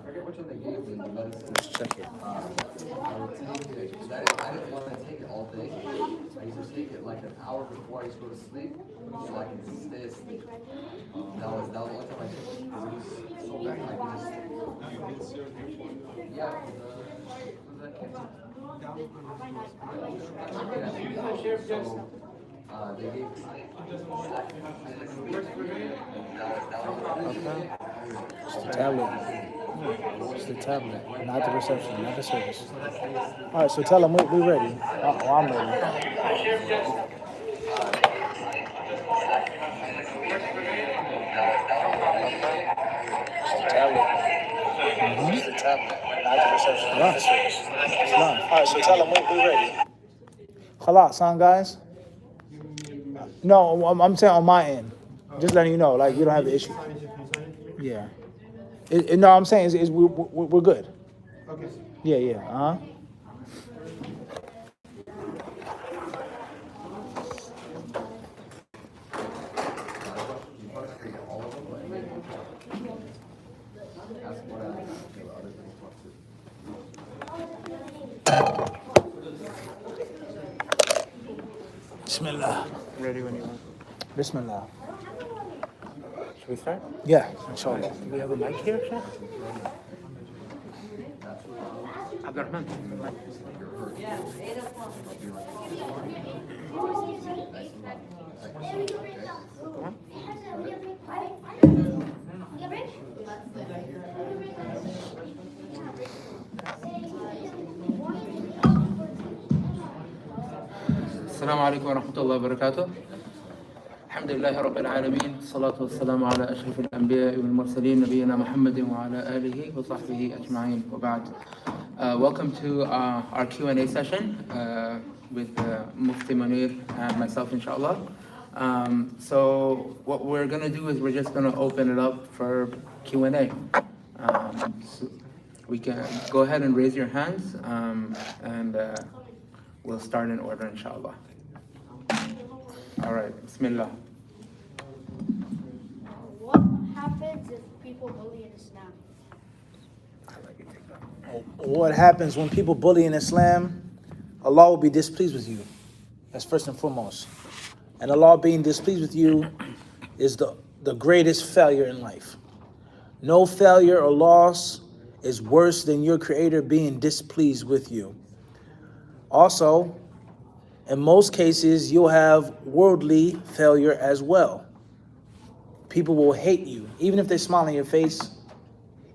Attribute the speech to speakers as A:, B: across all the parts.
A: forget which one they gave me, the medicine.
B: Let's check it.
A: I would take it. I didn't want to take it all day. I used to take it like an hour before I used to go to sleep, so I can stay asleep. That was the only time I took it because it was so bad. Like just, yeah. They gave
B: It's the tablet. It's the tablet, not the reception, not the service. All right, so tell them we ready. Oh, I'm ready. It's the tablet. It's the tablet, not the reception, not the service. It's live. All right, so tell them we ready. Khalas, son, guys. No, I'm saying on my end. Just letting you know, like, you don't have the issue. Yeah. No, I'm saying is we're good.
C: Okay.
B: Yeah. Bismillah.
D: Ready when you want.
B: Bismillah.
D: Should we start?
B: Yeah, inshallah.
D: Do we have a mic here, Sheikh? Abdurrahman. Go on. السلام عليكم ورحمة الله وبركاته. الحمد لله رب العالمين، الصلاة والسلام على أشرف الأنبياء والمرسلين نبينا محمد وعلى آله وصحبه أجمعين وبعد. Welcome to our Q&A session with Mufti Munir and myself, inshallah. So what we're going to do is we're just going to open it up for Q&A. So we can go ahead and raise your hands and we'll start in order, inshallah. All right, Bismillah.
E: What happens if people bully in Islam?
B: What happens when people bully in Islam? Allah will be displeased with you. That's first and foremost. And Allah being displeased with you is the greatest failure in life. No failure or loss is worse than your Creator being displeased with you. Also, in most cases, you'll have worldly failure as well. People will hate you, even if they smile in your face,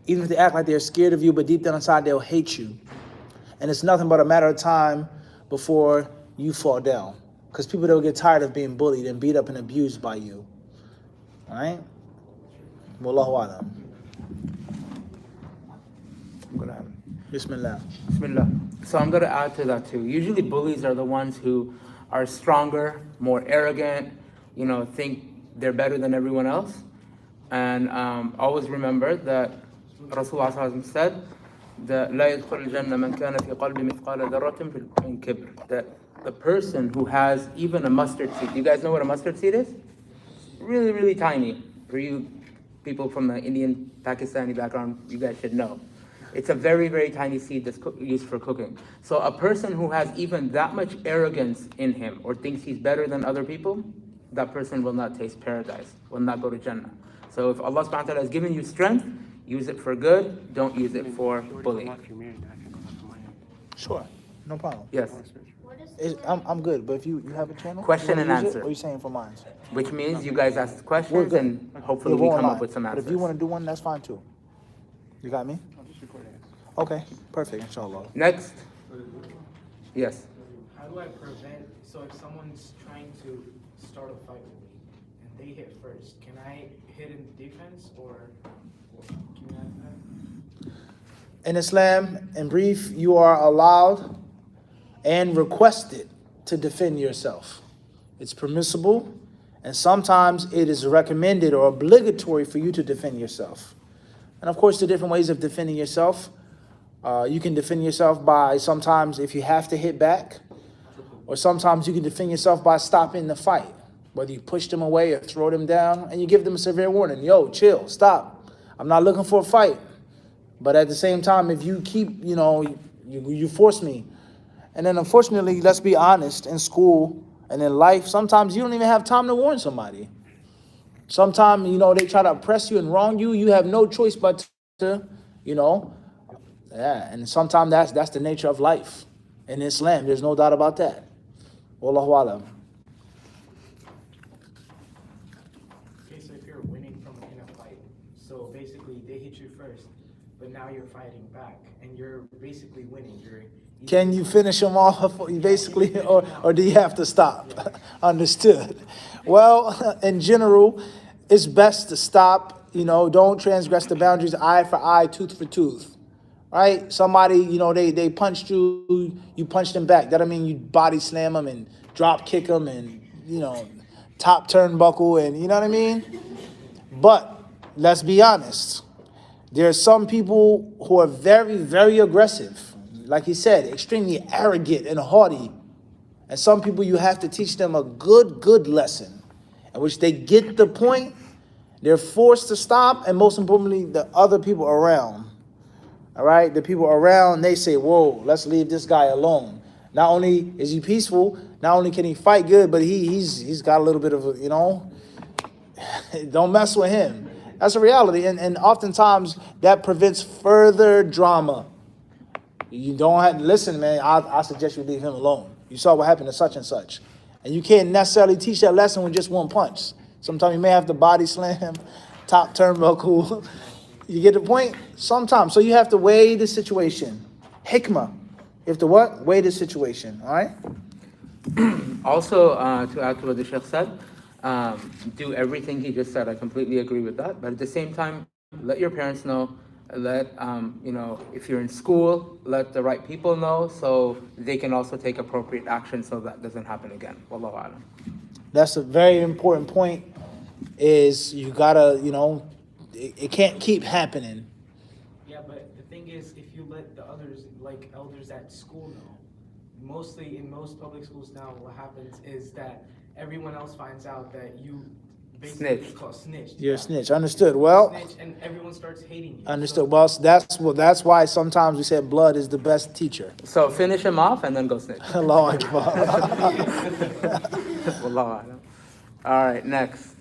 B: even if they act like they're scared of you, but deep down inside, they'll hate you. And it's nothing but a matter of time before you fall down. Because people don't get tired of being bullied and beat up and abused by you. All right? Wallahu alam.
D: I'm going to
B: Bismillah.
D: Bismillah. So I'm going to add to that too. Usually bullies are the ones who are stronger, more arrogant, think they're better than everyone else. And always remember that Rasulullah said that لا يدخل الجنة من كان في قلبه مثقال ذرة من كبر. That the person who has even a mustard seed. You guys know what a mustard seed is? Really, really tiny. For you people from the Indian, Pakistani background, you guys should know. It's a very, very tiny seed that's used for cooking. So a person who has even that much arrogance in him or thinks he's better than other people, that person will not taste paradise, will not go to Jannah. So if Allah subhanahu wa ta'ala has given you strength, use it for good, don't use it for bullying.
B: Sure. No problem.
D: Yes.
B: I'm good, but if you have a channel?
D: Question and answer.
B: Or are you saying for mine?
D: Which means you guys ask
B: We're
D: questions
B: good.
D: and hopefully
B: We're
D: we come
B: online.
D: up with some
B: But
D: answers.
B: if you want to do one, that's fine too. You got me? Okay, perfect, inshallah.
D: Next. Yes.
C: How do I prevent, so if someone's trying to start a fight with me and they hit first, can I hit in defense or can you add that?
B: In Islam, in brief, you are allowed and requested to defend yourself. It's permissible, and sometimes it is recommended or obligatory for you to defend yourself. And of course, the different ways of defending yourself. You can defend yourself by sometimes if you have to hit back, or sometimes you can defend yourself by stopping the fight. Whether you push them away or throw them down, and you give them a severe warning. Yo, chill, stop. I'm not looking for a fight. But at the same time, if you keep, you force me. And then unfortunately, let's be honest, in school and in life, sometimes you don't even have time to warn somebody. Sometimes, they try to oppress you and wrong you. You have no choice but to, yeah. And sometimes that's the nature of life in Islam. There's no doubt about that. Wallahu alam.
C: Okay, so if you're winning in a fight, so basically they hit you first, but now you're fighting back, and you're basically winning.
B: Can you finish them off, basically, or do you have to stop? Understood. Well, in general, it's best to stop. Don't transgress the boundaries. Eye for eye, tooth for tooth. Right? Somebody, they punched you, you punched them back. That don't mean you body slam them and drop kick them and, top turnbuckle and, you know what I mean? But let's be honest. There are some people who are very, very aggressive. Like he said, extremely arrogant and haughty. And some people, you have to teach them a good lesson in which they get the point, they're forced to stop, and most importantly, the other people around. All right? The people around, they say, whoa, let's leave this guy alone. Not only is he peaceful, not only can he fight good, but he's got a little bit of a, don't mess with him. That's a reality. And oftentimes, that prevents further drama. You don't have to listen, man. I suggest you leave him alone. You saw what happened to such and such. And you can't necessarily teach that lesson with just one punch. Sometimes you may have to body slam, top turnbuckle. You get the point? Sometimes. So you have to weigh the situation. Hikmah. You have to what? Weigh the situation. All right?
D: Also, to add to what the Sheikh said, do everything he just said. I completely agree with that. But at the same time, let your parents know. Let, if you're in school, let the right people know so they can also take appropriate action so that doesn't happen again. Wallahu alam.
B: That's a very important point, is you gotta, it can't keep happening.
C: Yeah, but the thing is, if you let the others, like elders at school know, mostly in most public schools now, what happens is that everyone else finds out that you basically snitched.
B: You're a snitch. Understood. Well,
C: snitch, and everyone starts hating you.
B: Understood. Well, that's why sometimes we said blood is the best teacher.
D: So finish him off and then go snitch.
B: Allahu Akbar.
D: Wallahu alam. All right, next.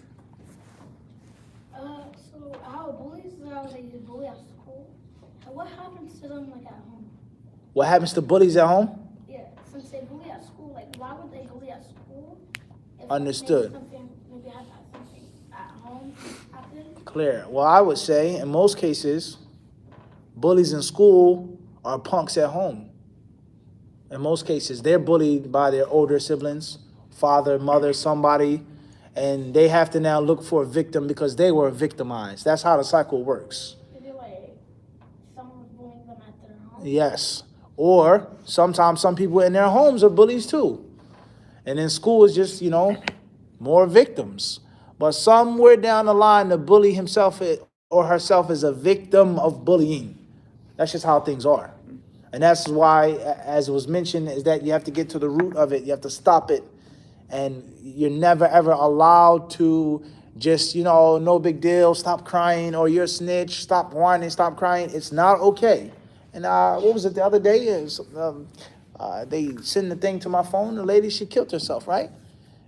E: So how bullies they bully at school? What happens to them at home?
B: What happens to bullies at home?
E: Yeah, since they bully at school, why would they bully at school? If
B: Understood.
E: Maybe had something at home happen.
B: Clear. Well, I would say in most cases, bullies in school are punks at home. In most cases, they're bullied by their older siblings, father, mother, somebody, and they have to now look for a victim because they were victimized. That's how the cycle works.
E: Maybe someone was bullying them at their home.
B: Yes. Or sometimes some people in their homes are bullies too. And in school is just, more victims. But somewhere down the line, the bully himself or herself is a victim of bullying. That's just how things are. And that's why, as was mentioned, is that you have to get to the root of it. You have to stop it. And you're never, ever allowed to just, no big deal, stop crying, or you're a snitch, stop whining, stop crying. It's not okay. And what was it the other day? They sent the thing to my phone. The lady, she killed herself, right?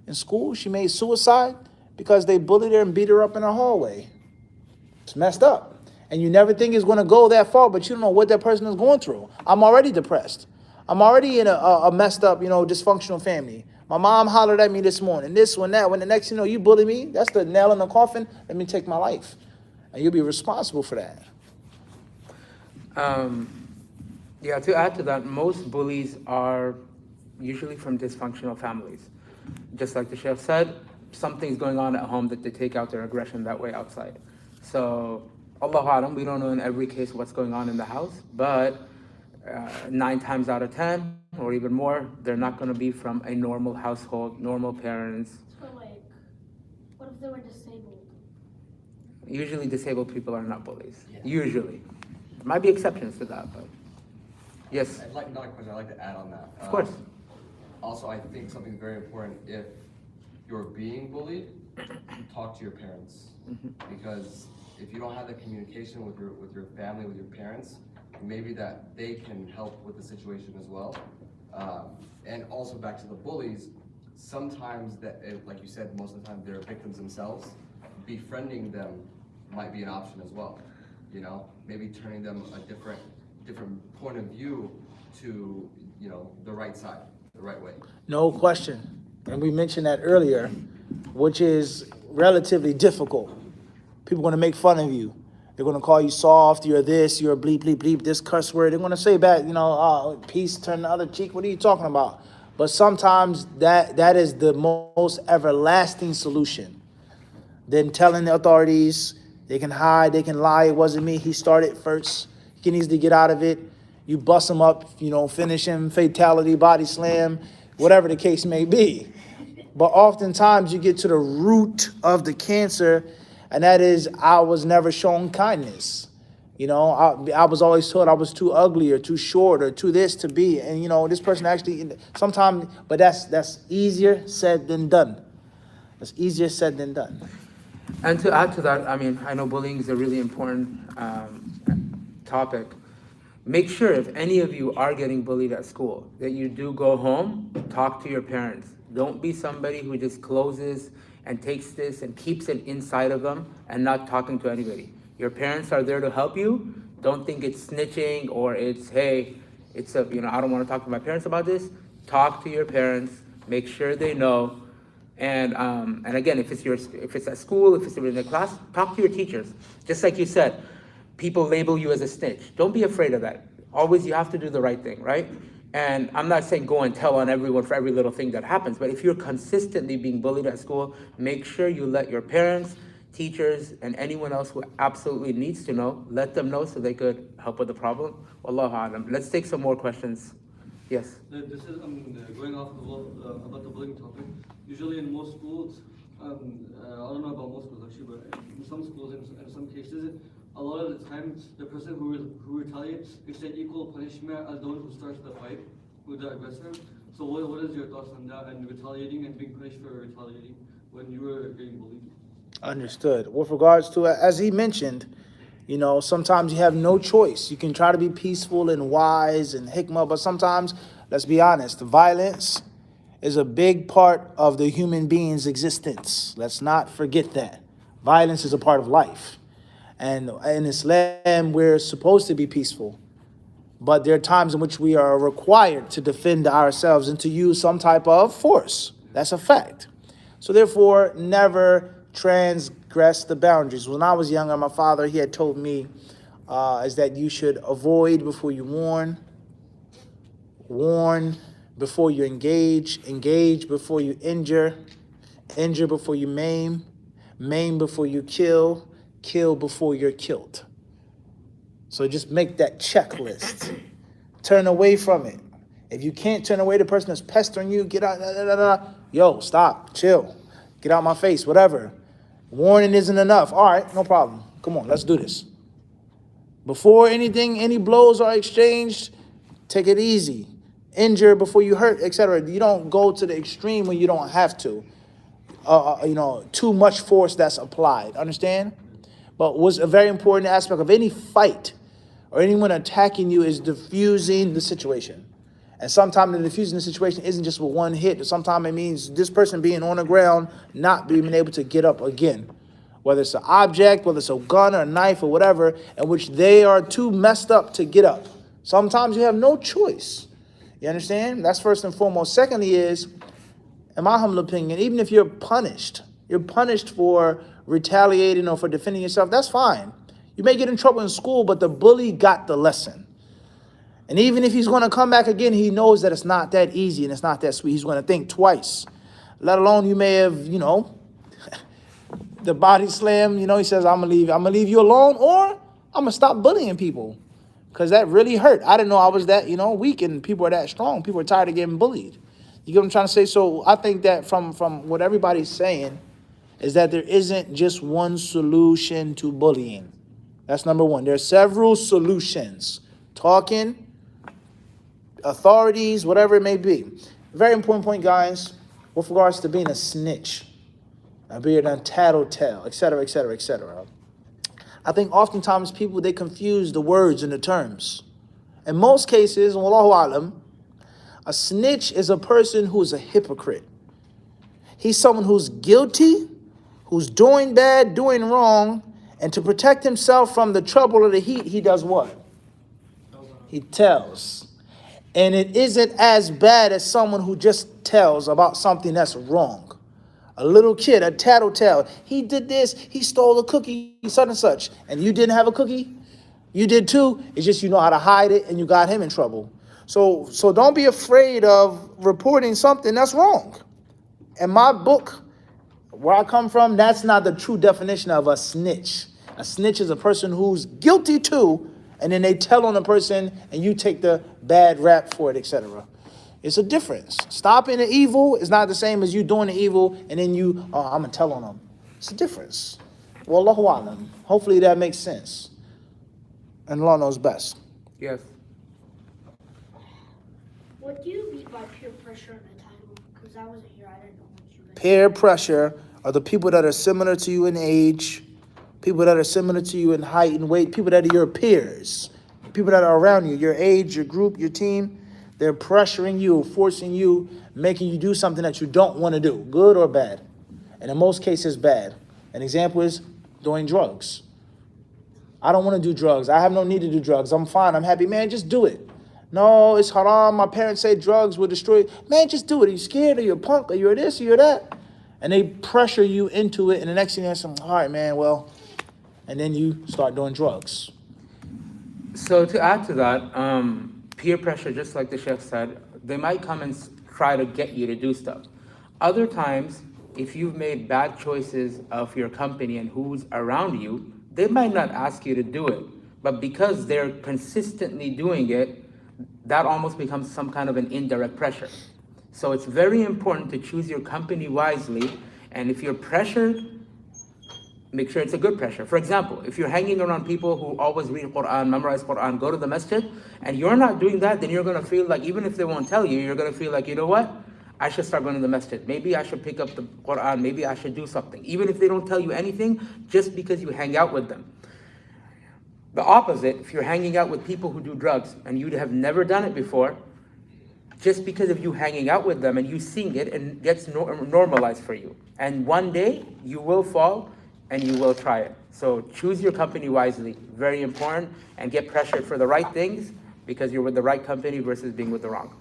B: In school, she made suicide because they bullied her and beat her up in her hallway. It's messed up. And you never think it's going to go that far, but you don't know what that person is going through. I'm already depressed. I'm already in a messed up, dysfunctional family. My mom hollered at me this morning, this one, that. When the next, you bully me, that's the nail in the coffin. Let me take my life. And you'll be responsible for that.
D: Yeah, to add to that, most bullies are usually from dysfunctional families. Just like the Sheikh said, something's going on at home that they take out their aggression that way outside. So, Allahu Alam, we don't know in every case what's going on in the house, but 9 times out of 10, or even more, they're not going to be from a normal household, normal parents.
E: So what if they were disabled?
D: Usually disabled people are not bullies. Yeah. Usually. There might be exceptions to that, but yes.
A: Another question I'd like to add on that.
D: Of course.
A: Also, I think something very important, if you're being bullied, talk to your parents. Because if you don't have that communication with your family, with your parents, maybe that they can help with the situation as well. And also back to the bullies, sometimes like you said, most of the time they're victims themselves. Befriending them might be an option as well. You know, maybe turning them a different point of view to, you know, the right side, the right way.
B: No question. And we mentioned that earlier, which is relatively difficult. People are going to make fun of you. They're going to call you soft, you're this, you're bleep, bleep, bleep, this curse word. They're going to say back, you know, peace, turn the other cheek. What are you talking about? But sometimes that is the most everlasting solution. Then telling the authorities, they can hide, they can lie, it wasn't me, he started first. He needs to get out of it. You bust him up, you know, finish him, fatality, body slam, whatever the case may be. But oftentimes you get to the root of the cancer, and that is, I was never shown kindness. You know, I was always told I was too ugly or too short or too this to be. And, you know, this person actually, sometimes, but that's easier said than done. That's easier said than done.
D: And to add to that, I mean, I know bullying is a really important topic. Make sure if any of you are getting bullied at school, that you do go home, talk to your parents. Don't be somebody who just closes and takes this and keeps it inside of them and not talking to anybody. Your parents are there to help you. Don't think it's snitching or it's, hey, it's a, you know, I don't want to talk to my parents about this. Talk to your parents. Make sure they know. And again, if it's at school, if it's in the class, talk to your teachers. Just like you said, people label you as a snitch. Don't be afraid of that. Always, you have to do the right thing, right? And I'm not saying go and tell on everyone for every little thing that happens, but if you're consistently being bullied at school, make sure you let your parents, teachers, and anyone else who absolutely needs to know, let them know so they could help with the problem. Wallahu alam. Let's take some more questions. Yes?
F: This is going off about the bullying topic. Usually in most schools, I don't know about most schools actually, but in some schools, in some cases, a lot of the time, the person who retaliates gets an equal punishment as the one who starts the fight with the aggressor. So what is your thoughts on that and retaliating and being punished for retaliating when you were getting bullied?
B: Understood. With regards to, as he mentioned, you know, sometimes you have no choice. You can try to be peaceful and wise and hikmah, but sometimes, let's be honest, violence is a big part of the human being's existence. Let's not forget that. Violence is a part of life. And in Islam, we're supposed to be peaceful. But there are times in which we are required to defend ourselves and to use some type of force. That's a fact. So therefore, never transgress the boundaries. When I was younger, my father, he had told me is that you should avoid before you warn before you engage before you injure before you maim before you kill before you're killed. So just make that checklist. Turn away from it. If you can't turn away, the person that's pestering you, get out, yo, stop, chill, get out my face, whatever. Warning isn't enough. All right, no problem. Come on, let's do this. Before any blows are exchanged, take it easy. Injure before you hurt, etc. You don't go to the extreme when you don't have to. Too much force that's applied. Understand? But what's a very important aspect of any fight or anyone attacking you is diffusing the situation. And sometimes the diffusing the situation isn't just with one hit. Sometimes it means this person being on the ground, not being able to get up again. Whether it's an object, whether it's a gun or a knife or whatever, in which they are too messed up to get up. Sometimes you have no choice. You understand? That's first and foremost. Secondly is, in my humble opinion, even if you're punished for retaliating or for defending yourself, that's fine. You may get in trouble in school, but the bully got the lesson. And even if he's going to come back again, he knows that it's not that easy and it's not that sweet. He's going to think twice. Let alone you may have, the body slam, he says, I'm going to leave you alone, or I'm going to stop bullying people. Because that really hurt. I didn't know I was that, weak, and people are that strong. People are tired of getting bullied. You get what I'm trying to say? So I think that from what everybody's saying is that there isn't just one solution to bullying. That's number one. There are several solutions. Talking, authorities, whatever it may be. Very important point, guys, with regards to being a snitch, being a tattletale, etc., etc., etc. I think oftentimes people, they confuse the words and the terms. In most cases, wallahu alam, a snitch is a person who is a hypocrite. He's someone who's guilty, who's doing bad, doing wrong, and to protect himself from the trouble or the heat, he does what? He tells. And it isn't as bad as someone who just tells about something that's wrong. A little kid, a tattletale. He did this, he stole a cookie, such and such. And you didn't have a cookie? You did too. It's just you know how to hide it and you got him in trouble. So don't be afraid of reporting something that's wrong. In my book, where I come from, that's not the true definition of a snitch. A snitch is a person who's guilty too, and then they tell on the person and you take the bad rap for it, etc. It's a difference. Stopping the evil is not the same as you doing the evil and then you, I'm going to tell on them. It's a difference. Wallahu alam. Hopefully that makes sense. And Allah knows best.
D: Yes.
E: What do you mean by peer pressure in the title? Because I wasn't here, I didn't know what you meant.
B: Peer pressure are the people that are similar to you in age, people that are similar to you in height and weight, people that are your peers, people that are around you, your age, your group, your team. They're pressuring you, forcing you, making you do something that you don't want to do, good or bad. And in most cases, bad. An example is doing drugs. I don't want to do drugs. I have no need to do drugs. I'm fine. I'm happy. Man, just do it. No, it's haram. My parents say drugs will destroy you. Man, just do it. Are you scared? Are you a punk? Are you this? Are you that? And they pressure you into it. And the next thing you're saying, all right, man, well, and then you start doing drugs.
D: So to add to that, peer pressure, just like the Sheikh said, they might come and try to get you to do stuff. Other times, if you've made bad choices of your company and who's around you, they might not ask you to do it. But because they're consistently doing it, that almost becomes some kind of an indirect pressure. So it's very important to choose your company wisely. And if you're pressured, make sure it's a good pressure. For example, if you're hanging around people who always read Quran, memorize Quran, go to the masjid, and you're not doing that, then you're going to feel like, even if they won't tell you, you're going to feel like, you know what? I should start going to the masjid. Maybe I should pick up the Quran. Maybe I should do something. Even if they don't tell you anything, just because you hang out with them. The opposite, if you're hanging out with people who do drugs and you have never done it before, just because of you hanging out with them and you seeing it, and gets normalized for you. And one day you will fall and you will try it. So choose your company wisely, very important, and get pressured for the right things because you're with the right company versus being with the wrong.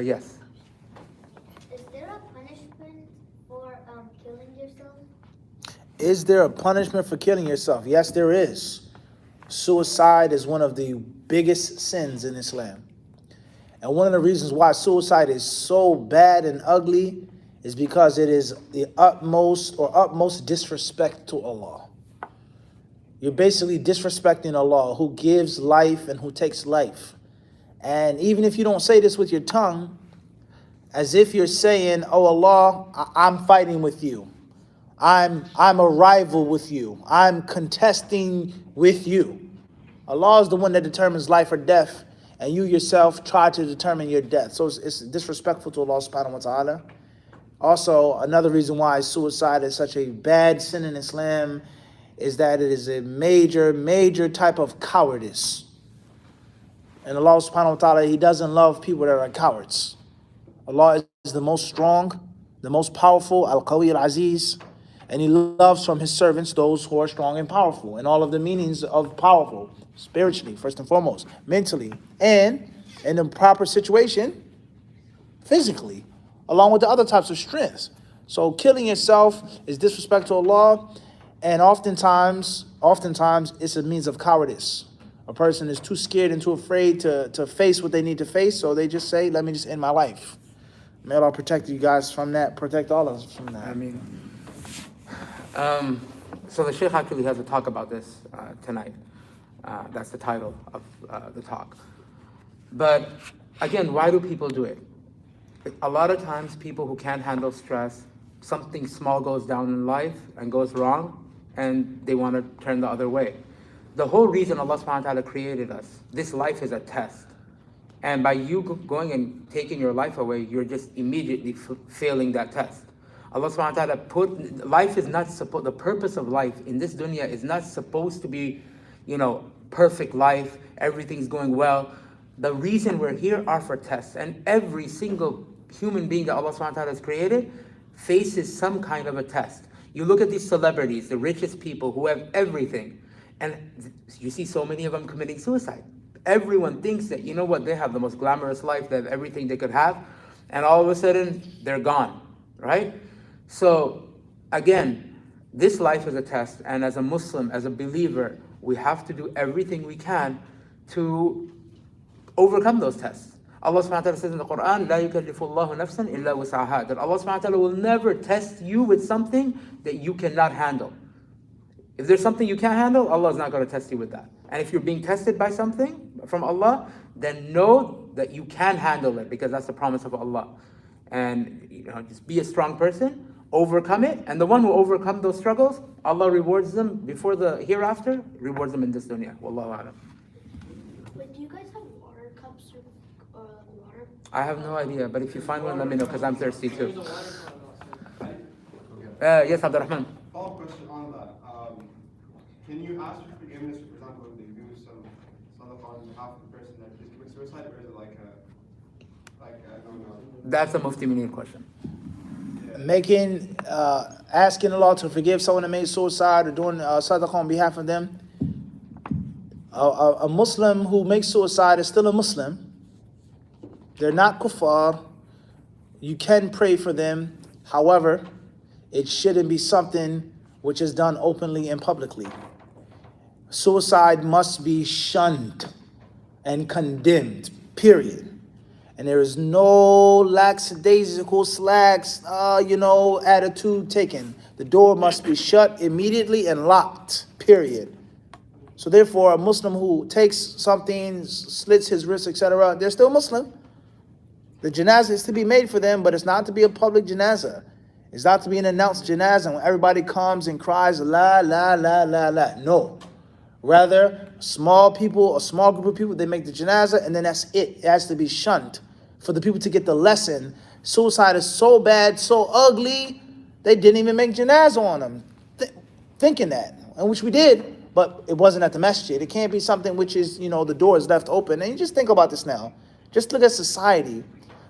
D: Yes.
E: Is there a punishment for killing yourself?
B: Is there a punishment for killing yourself? Yes, there is. Suicide is one of the biggest sins in Islam. And one of the reasons why suicide is so bad and ugly is because it is the utmost disrespect to Allah. You're basically disrespecting Allah, who gives life and who takes life. And even if you don't say this with your tongue, as if you're saying, oh Allah, I'm fighting with you. I'm a rival with you. I'm contesting with you. Allah is the one that determines life or death, and you yourself try to determine your death. So it's disrespectful to Allah subhanahu wa ta'ala. Also, another reason why suicide is such a bad sin in Islam is that it is a major type of cowardice. And Allah subhanahu wa ta'ala, He doesn't love people that are cowards. Allah is the most strong, the most powerful, Al-Qawi Al-Aziz, and He loves from His servants those who are strong and powerful, and all of the meanings of powerful, spiritually, first and foremost, mentally, and in the proper situation, physically, along with the other types of strengths. So killing yourself is disrespect to Allah, and oftentimes it's a means of cowardice. A person is too scared and too afraid to face what they need to face, so they just say, let me just end my life. May Allah protect you guys from that, protect all of us from that.
D: I mean, so the Sheikh actually has a talk about this tonight. That's the title of the talk. But again, why do people do it? A lot of times people who can't handle stress, something small goes down in life and goes wrong, and they want to turn the other way. The whole reason Allah subhanahu wa ta'ala created us, this life is a test. And by you going and taking your life away, you're just immediately failing that test. Allah subhanahu wa ta'ala put, life is not supposed, the purpose of life in this dunya is not supposed to be, perfect life, everything's going well. The reason we're here are for tests. And every single human being that Allah subhanahu wa ta'ala has created faces some kind of a test. You look at these celebrities, the richest people who have everything, and you see so many of them committing suicide. Everyone thinks that, they have the most glamorous life, they have everything they could have, and all of a sudden, they're gone, right? So, again, this life is a test, and as a Muslim, as a believer, we have to do everything we can to overcome those tests. Allah subhanahu wa ta'ala says in the Quran, لا يكلف الله نفسا إلا وسعها, that Allah subhanahu wa ta'ala will never test you with something that you cannot handle. If there's something you can't handle, Allah is not going to test you with that. And if you're being tested by something from Allah, then know that you can handle it, because that's the promise of Allah. And just be a strong person, overcome it, and the one who overcome those struggles, Allah rewards them before the hereafter, rewards them in this dunya. Wallahu a'lam.
E: Wait, do you guys have water cups or water?
D: I have no idea, but if you find one, let me know, because I'm thirsty too. Yes, Abdurrahman.
G: Follow-up question on that. Can you ask for forgiveness, for example, when you do some sadaqah on behalf of the person that is committing suicide, or is it like I don't know?
D: That's a Mufti Munir question.
B: Asking Allah to forgive someone that made suicide or doing sadaqah on behalf of them. A Muslim who makes suicide is still a Muslim. They're not kuffar. You can pray for them. However, it shouldn't be something which is done openly and publicly. Suicide must be shunned and condemned, period. And there is no lackadaisical attitude taken. The door must be shut immediately and locked, period. So therefore, a Muslim who takes something, slits his wrist, etc., they're still Muslim. The janazah is to be made for them, but it's not to be a public janazah. It's not to be an announced janazah when everybody comes and cries, la, la, la, la, la. No. Rather, a small group of people, they make the janazah, and then that's it. It has to be shunned for the people to get the lesson. Suicide is so bad, so ugly, they didn't even make janazah on them. Thinking that, and which we did, but it wasn't at the masjid. It can't be something which is, the door is left open. And you just think about this now. Just look at society.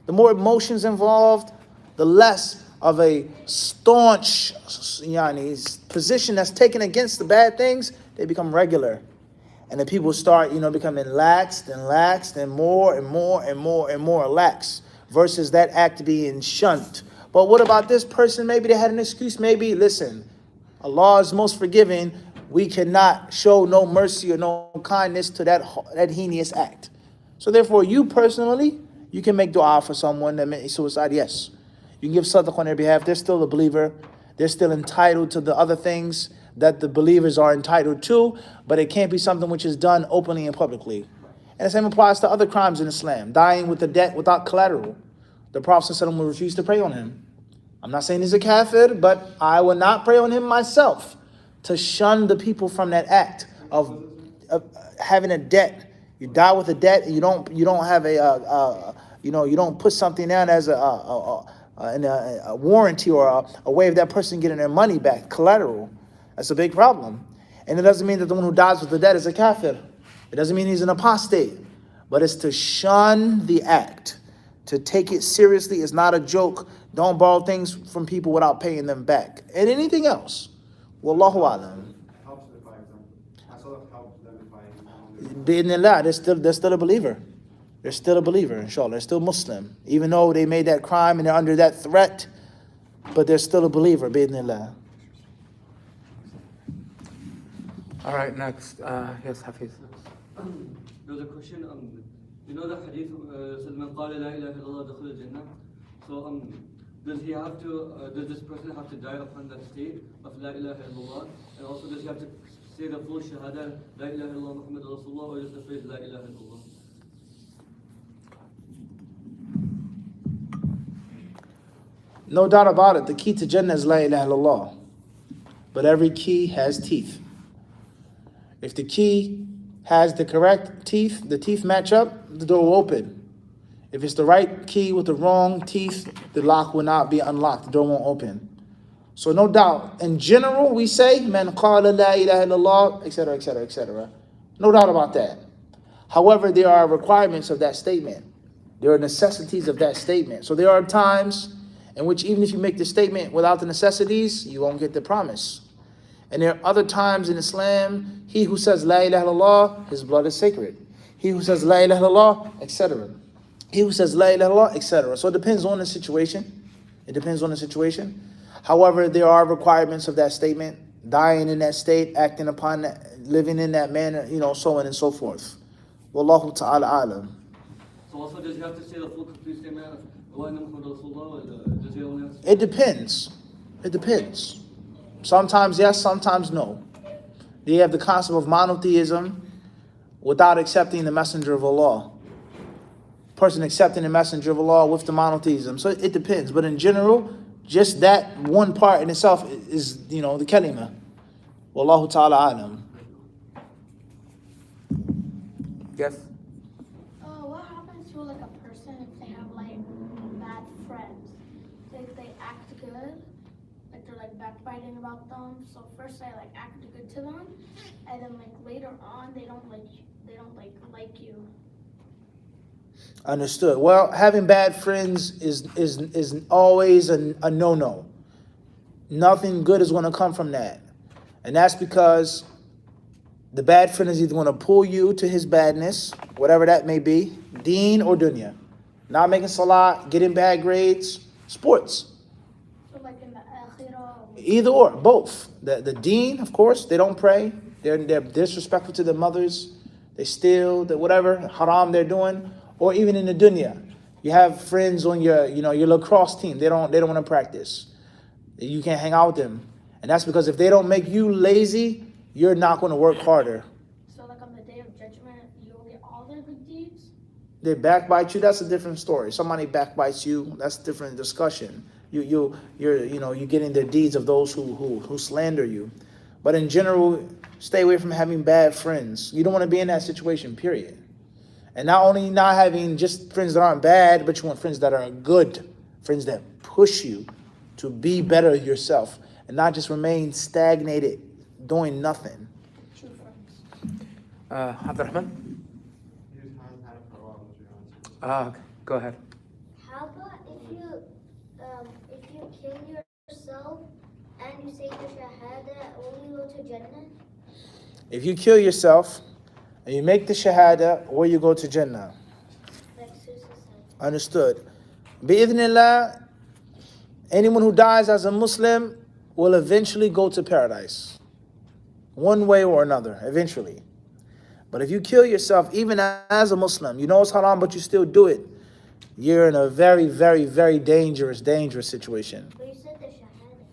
B: The more emotions involved, the less of a staunch position that's taken against the bad things, they become regular. And the people start, becoming laxed and more and more and more and more lax, versus that act being shunned. But what about this person? Maybe they had an excuse. Maybe, listen, Allah is most forgiving. We cannot show no mercy or no kindness to that heinous act. So therefore, you personally, you can make dua for someone that made suicide, yes. You can give sadaqah on their behalf. They're still a believer. They're still entitled to the other things that the believers are entitled to, but it can't be something which is done openly and publicly. And the same applies to other crimes in Islam. Dying with a debt without collateral. The Prophet ﷺ will refuse to pray on him. I'm not saying he's a kafir, but I will not pray on him myself, to shun the people from that act of having a debt. You die with a debt, and you don't have you don't put something down as a warranty or a way of that person getting their money back, collateral. That's a big problem. And it doesn't mean that the one who dies with the debt is a kafir. It doesn't mean he's an apostate. But it's to shun the act. To take it seriously is not a joke. Don't borrow things from people without paying them back. And anything else. Wallahu alam.
G: Helps if I helps them if I
B: Bi'idhnillah, they're still a believer. They're still a believer, inshallah. They're still Muslim. Even though they made that crime and they're under that threat, but they're still a believer, bi'idhnillah.
D: All right, next. Yes, Hafiz.
F: There was a question on, the hadith said, "Man qala la ilaha illallah dakhul al-jannah." So, does this person have to die upon that state of la ilaha illallah? And also, does he have to say the full shahada, la ilaha illallah Muhammad Rasulullah, or just the phrase la ilaha illallah?
B: No doubt about it. The key to Jannah is la ilaha illallah. But every key has teeth. If the key has the correct teeth, the teeth match up, the door will open. If it's the right key with the wrong teeth, the lock will not be unlocked. The door won't open. So no doubt, in general, we say, man qala la ilaha illallah, etc., etc., etc. No doubt about that. However, there are requirements of that statement. There are necessities of that statement. So there are times in which even if you make the statement without the necessities, you won't get the promise. And there are other times in Islam, he who says la ilaha illallah, his blood is sacred. He who says la ilaha illallah, etc. He who says la ilaha illallah, etc. So it depends on the situation. It depends on the situation. However, there are requirements of that statement, dying in that state, acting upon that, living in that manner, so on and so forth. Wallahu ta'ala alam.
F: So also, does he have to say the full complete statement of wa anna Muhammadan Rasulullah, or does he only have to...
B: It depends. It depends. Sometimes yes, sometimes no. You have the concept of monotheism without accepting the messenger of Allah. Person accepting the messenger of Allah with the monotheism. So it depends. But in general, just that one part in itself is, the kalima. Wallahu ta'ala alam.
D: Yes?
E: What happens to like a person if they have like bad friends? If they act good, like they're like backbiting about them. So first they like act good to them, and then like later on they don't like you.
B: Understood. Well, having bad friends is always a no-no. Nothing good is going to come from that. And that's because the bad friend is either going to pull you to his badness, whatever that may be, deen or dunya. Not making salah, getting bad grades, sports.
E: So like in the akhirah.
B: Either or, both. The deen, of course, they don't pray. They're disrespectful to their mothers. They steal, whatever haram they're doing. Or even in the dunya, you have friends on your lacrosse team. They don't want to practice. You can't hang out with them, and that's because if they don't make you lazy, you're not going to work harder.
E: So like on the day of judgment, you'll get all their good deeds.
B: They backbite you. That's a different story. Somebody backbites you. That's a different discussion. You're getting the deeds of those who slander you. But in general, stay away from having bad friends. You don't want to be in that situation. Period. And not only not having just friends that aren't bad, but you want friends that are good, friends that push you to be better yourself and not just remain stagnated, doing nothing.
E: True friends.
D: Abdurrahman?
G: He just hasn't had it for a while, what's your answer?
D: Okay. Go ahead.
H: How about if you kill yourself and you say the shahada, will you go to Jannah?
B: If you kill yourself and you make the shahada, or you go to Jannah.
H: Like suicide.
B: Understood. Bi'idhnillah, anyone who dies as a Muslim will eventually go to paradise. One way or another, eventually. But if you kill yourself, even as a Muslim, you know it's haram, but you still do it, you're in a very, very, very dangerous situation.
H: But you said the shahada.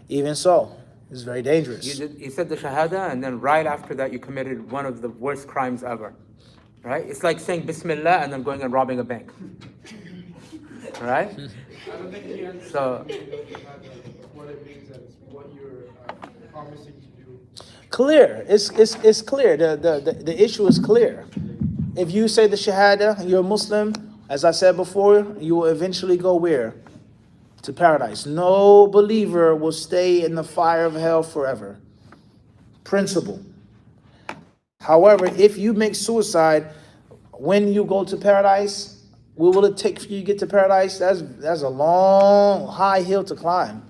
B: Even so, it's very dangerous.
D: You said the shahada, and then right after that you committed one of the worst crimes ever. Right? It's like saying Bismillah and then going and robbing a bank. Right?
C: I don't think he understands
D: So-
C: what it means and what you're promising to do.
B: Clear. It's clear. The issue is clear. If you say the shahada, you're a Muslim, as I said before, you will eventually go where? To paradise. No believer will stay in the fire of hell forever. Principle. However, if you make suicide when you go to paradise, what will it take for you to get to paradise? That's a long, high hill to climb.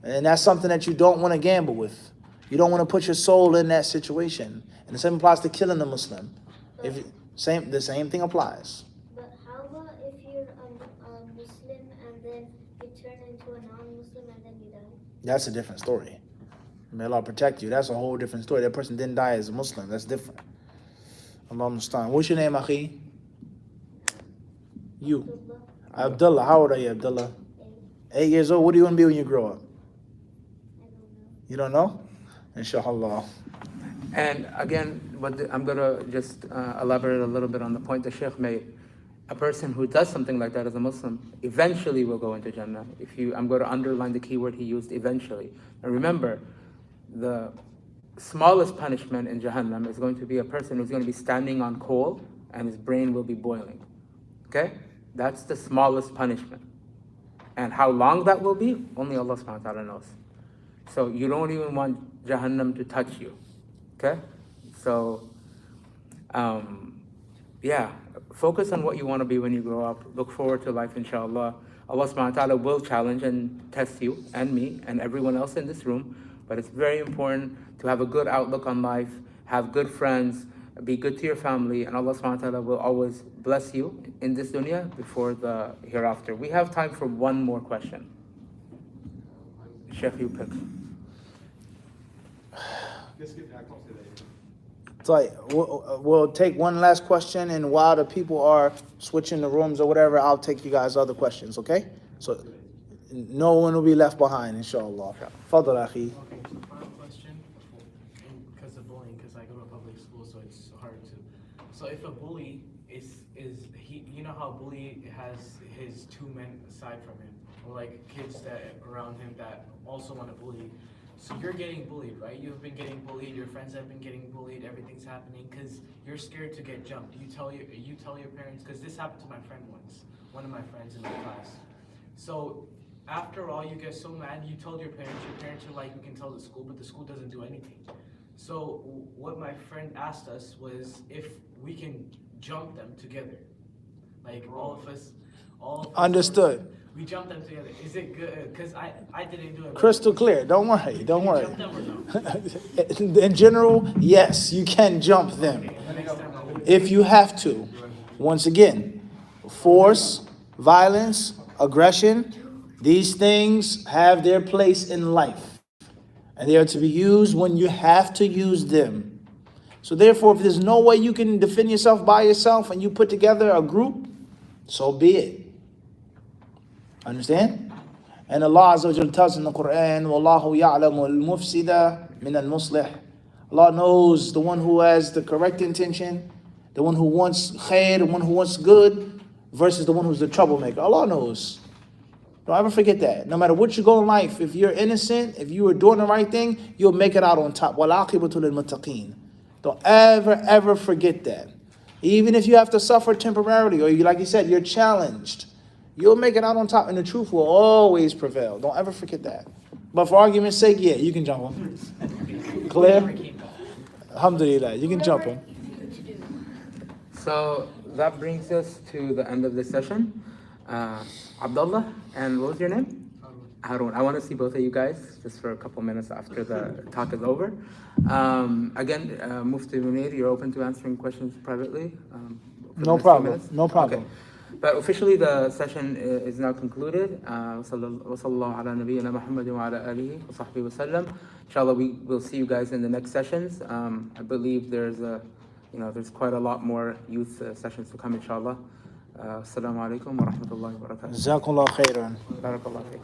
B: And that's something that you don't want to gamble with. You don't want to put your soul in that situation. And the same applies to killing a Muslim. The same thing applies.
H: But how about if you're a Muslim and then you turn into a non-Muslim and then you die?
B: That's a different story. May Allah protect you. That's a whole different story. That person didn't die as a Muslim. That's different. Allah understand. What's your name, Akhi? You. Abdullah. How old are you, Abdullah? 8 years old. What do you want to be when you grow up? You don't know? Inshallah.
D: And again, I'm going to just elaborate a little bit on the point the Sheikh made. A person who does something like that as a Muslim eventually will go into Jannah. I'm going to underline the key word he used, eventually. And remember, the smallest punishment in Jahannam is going to be a person who's going to be standing on coal and his brain will be boiling. Okay? That's the smallest punishment. And how long that will be, only Allah subhanahu wa ta'ala knows. So you don't even want Jahannam to touch you. Okay? So, yeah, focus on what you want to be when you grow up. Look forward to life, inshallah. Allah subhanahu wa ta'ala will challenge and test you and me and everyone else in this room. But it's very important to have a good outlook on life, have good friends, be good to your family, and Allah subhanahu wa ta'ala will always bless you in this dunya before the hereafter. We have time for one more question. Sheikh, you pick.
B: So we'll take one last question, and while the people are switching the rooms or whatever, I'll take you guys' other questions, okay? So no one will be left behind, inshallah. Fadl, akhi.
C: Okay, so final question, because of bullying, because I go to a public school, so it's hard to. So if a bully is he, you know how a bully has his two men aside from him, or like kids that around him that also want to bully. So you're getting bullied, right? You've been getting bullied. Your friends have been getting bullied. Everything's happening because you're scared to get jumped. You tell your parents, because this happened to my friend once. One of my friends in my class. So after all, you get so mad. You told your parents. Your parents are like, we can tell the school, but the school doesn't do anything. So what my friend asked us was if we can jump them together, like all of us.
B: Understood.
C: We jumped them together. Is it good? Because I didn't do it.
B: Crystal clear. Don't worry. Don't worry.
C: Jump them or no?
B: In general, yes, you can jump them
C: Okay, the next time I'll do it.
B: if you have to. Once again, force, violence, aggression, these things have their place in life. And they are to be used when you have to use them. So therefore, if there's no way you can defend yourself by yourself and you put together a group, so be it. Understand? And Allah Azza wa Jalla tells in the Quran, وَاللَّهُ يَعْلَمُ الْمُفْسِدَ مِنَ الْمُصْلِحِ. Allah knows the one who has the correct intention, the one who wants khair, the one who wants good, versus the one who's the troublemaker. Allah knows. Don't ever forget that. No matter what you go in life, if you're innocent, if you are doing the right thing, you'll make it out on top. وَالْعَاقِبَةُ لِلْمُتَّقِينَ. Don't ever forget that. Even if you have to suffer temporarily, or like you said, you're challenged, you'll make it out on top, and the truth will always prevail. Don't ever forget that. But for argument's sake, yeah, you can jump him. Clear? Alhamdulillah, you can jump him.
D: So that brings us to the end of this session. Abdullah, and what was your name? Harun. I want to see both of you guys just for a couple minutes after the talk is over. Again, Mufti Munir, you're open to answering questions privately?
B: No problem. No problem.
D: Okay. But officially the session is now concluded. Wasallallahu ala nabiyyina Muhammadin wa ala alihi wa sahbihi wa sallam. Inshallah, we will see you guys in the next sessions. I believe there's quite a lot more youth sessions to come, inshallah. Assalamu alaikum wa rahmatullahi wa barakatuh.
B: Jazakallah khairan.
D: Barakallah fiik.